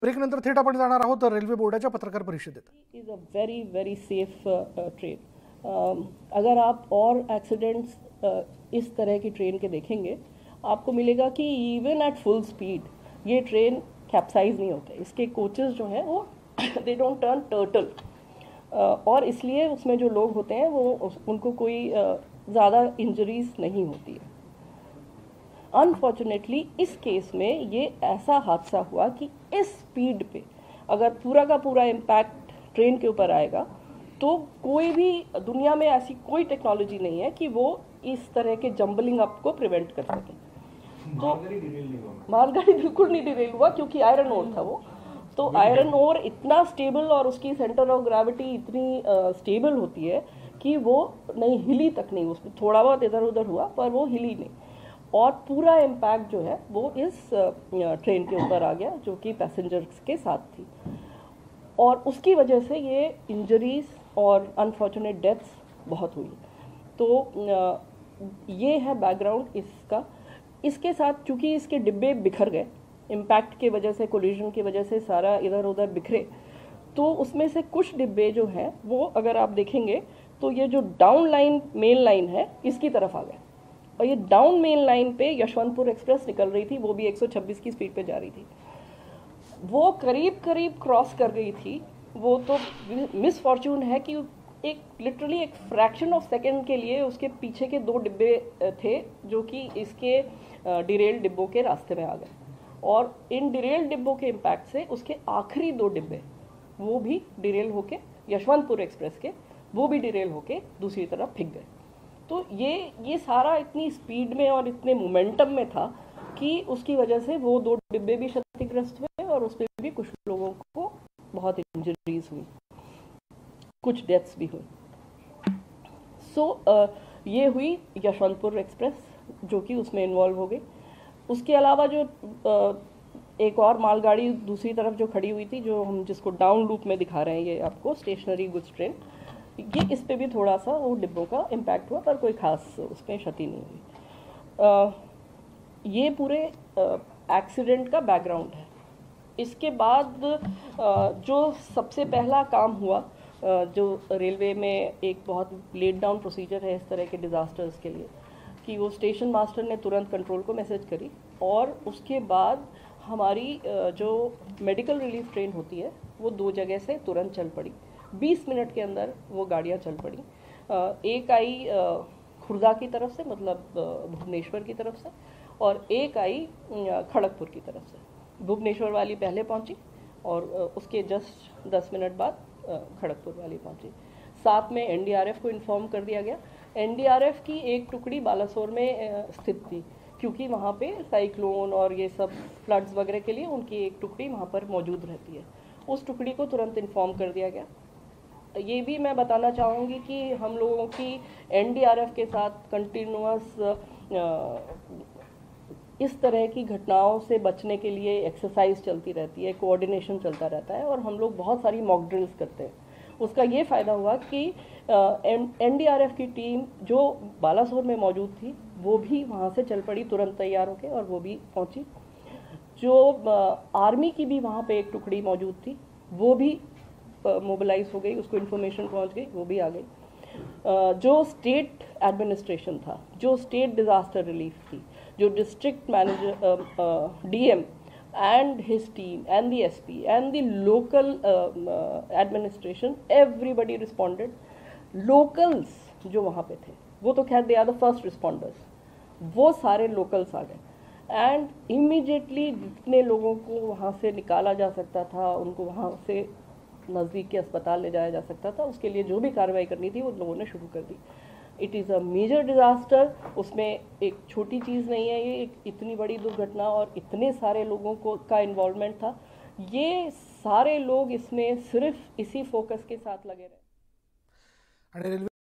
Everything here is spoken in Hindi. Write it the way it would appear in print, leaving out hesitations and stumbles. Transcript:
ब्रेकनंतर थेट आपण जाणार आहोत रेल्वे बोर्डाच्या पत्रकार परिषदेत. Is a very very safe train. अगर आप और एक्सीडेंट्स इस तरह की ट्रेन के देखेंगे, आपको मिलेगा कि इवन एट फुल स्पीड ये ट्रेन कैप्साइज नहीं होते. इसके कोचेस जो हैं वो दे डोंट टर्न टर्टल, और इसलिए उसमें जो लोग होते हैं वो उनको कोई ज़्यादा इंजरीज नहीं होती है. अनफॉर्चुनेटली इस केस में ये ऐसा हादसा हुआ कि इस स्पीड पे अगर पूरा का पूरा इम्पैक्ट ट्रेन के ऊपर आएगा तो कोई भी दुनिया में ऐसी कोई टेक्नोलॉजी नहीं है कि वो इस तरह के जंबलिंग अप को प्रिवेंट कर सके. तो मालगाड़ी बिल्कुल नहीं डिरेल हुआ क्योंकि आयरन ओर था वो. तो आयरन ओर इतना स्टेबल और उसकी सेंटर ऑफ ग्रेविटी इतनी स्टेबल होती है कि वो नहीं हिली तक नहीं. उसमें थोड़ा बहुत इधर उधर हुआ पर वो हिली नहीं, और पूरा इम्पैक्ट जो है वो इस ट्रेन के ऊपर आ गया जो कि पैसेंजर्स के साथ थी, और उसकी वजह से ये इंजरीज और अनफॉर्चुनेट डेथ्स बहुत हुई. तो ये है बैकग्राउंड इसका. इसके साथ चूंकि इसके डिब्बे बिखर गए इम्पैक्ट के वजह से, कोलिजन की वजह से सारा इधर उधर बिखरे, तो उसमें से कुछ डिब्बे जो हैं वो अगर आप देखेंगे तो ये जो डाउन लाइन मेन लाइन है इसकी तरफ आ गए, और ये डाउन मेन लाइन पे यशवंतपुर एक्सप्रेस निकल रही थी, वो भी 126 की स्पीड पे जा रही थी. वो करीब करीब क्रॉस कर गई थी. वो तो मिस फॉर्चून है कि एक लिटरली एक फ्रैक्शन ऑफ सेकंड के लिए उसके पीछे के 2 डिब्बे थे जो कि इसके डिरेल डिब्बों के रास्ते में आ गए, और इन डिरेल डिब्बों के इम्पैक्ट से उसके आखिरी 2 डिब्बे वो भी डिरेल होके यशवंतपुर एक्सप्रेस के वो भी डिरेल होके दूसरी तरफ फिक गए. तो ये सारा इतनी स्पीड में और इतने मोमेंटम में था कि उसकी वजह से वो 2 डिब्बे भी क्षतिग्रस्त हुए और उसमें भी कुछ लोगों को बहुत इंजरीज हुई, कुछ डेथ्स भी हुई. ये हुई यशवंतपुर एक्सप्रेस जो कि उसमें इन्वॉल्व हो गई. उसके अलावा जो एक और मालगाड़ी दूसरी तरफ जो खड़ी हुई थी, जो हम जिसको डाउन लूप में दिखा रहे हैं ये आपको, स्टेशनरी गुड्स ट्रेन, ये इस पे भी थोड़ा सा वो डिब्बों का इम्पैक्ट हुआ पर कोई खास उसमें क्षति नहीं हुई. ये पूरे एक्सीडेंट का बैकग्राउंड है. इसके बाद जो सबसे पहला काम हुआ, जो रेलवे में एक बहुत लेट डाउन प्रोसीजर है इस तरह के डिज़ास्टर्स के लिए, कि वो स्टेशन मास्टर ने तुरंत कंट्रोल को मैसेज करी, और उसके बाद हमारी जो मेडिकल रिलीफ ट्रेन होती है वो 2 जगह से तुरंत चल पड़ी. 20 मिनट के अंदर वो गाड़ियाँ चल पड़ी. एक आई खुर्दा की तरफ से, मतलब भुवनेश्वर की तरफ से, और एक आई खड़गपुर की तरफ से. भुवनेश्वर वाली पहले पहुंची और उसके जस्ट 10 मिनट बाद खड़गपुर वाली पहुंची. साथ में एनडीआरएफ को इन्फॉर्म कर दिया गया. एनडीआरएफ की एक टुकड़ी बालासोर में स्थित थी क्योंकि वहाँ पे साइक्लोन और ये सब फ्लड्स वगैरह के लिए उनकी एक टुकड़ी वहाँ पर मौजूद रहती है. उस टुकड़ी को तुरंत इन्फॉर्म कर दिया गया. ये भी मैं बताना चाहूँगी कि हम लोगों की एनडीआरएफ के साथ कंटिन्यूअस इस तरह की घटनाओं से बचने के लिए एक्सरसाइज चलती रहती है, कोऑर्डिनेशन चलता रहता है, और हम लोग बहुत सारी मॉक ड्रिल्स करते हैं. उसका ये फ़ायदा हुआ कि एनडीआरएफ की टीम जो बालासोर में मौजूद थी वो भी वहाँ से चल पड़ी तुरंत तैयार होकर, और वो भी पहुँची. जो आर्मी की भी वहाँ पे एक टुकड़ी मौजूद थी वो भी मोबिलाइज हो गई, उसको इन्फॉर्मेशन पहुँच गई, वो भी आ गई. जो स्टेट एडमिनिस्ट्रेशन था, जो स्टेट डिज़ास्टर रिलीफ थी, जो district manager DM and his team and the SP and the local administration, everybody responded. Locals जो वहाँ पे थे वो तो खैर they are the first responders, वो सारे locals आ गए, and immediately जितने लोगों को वहाँ से निकाला जा सकता था उनको वहाँ से नज़दीक के अस्पताल ले जाया जा सकता था. उसके लिए जो भी कार्रवाई करनी थी वो लोगों ने शुरू कर दी. It is a major disaster. उसमें एक छोटी चीज़ नहीं है, ये एक इतनी बड़ी दुर्घटना और इतने सारे लोगों को का इन्वॉल्वमेंट था. ये सारे लोग इसमें सिर्फ इसी फोकस के साथ लगे रहे.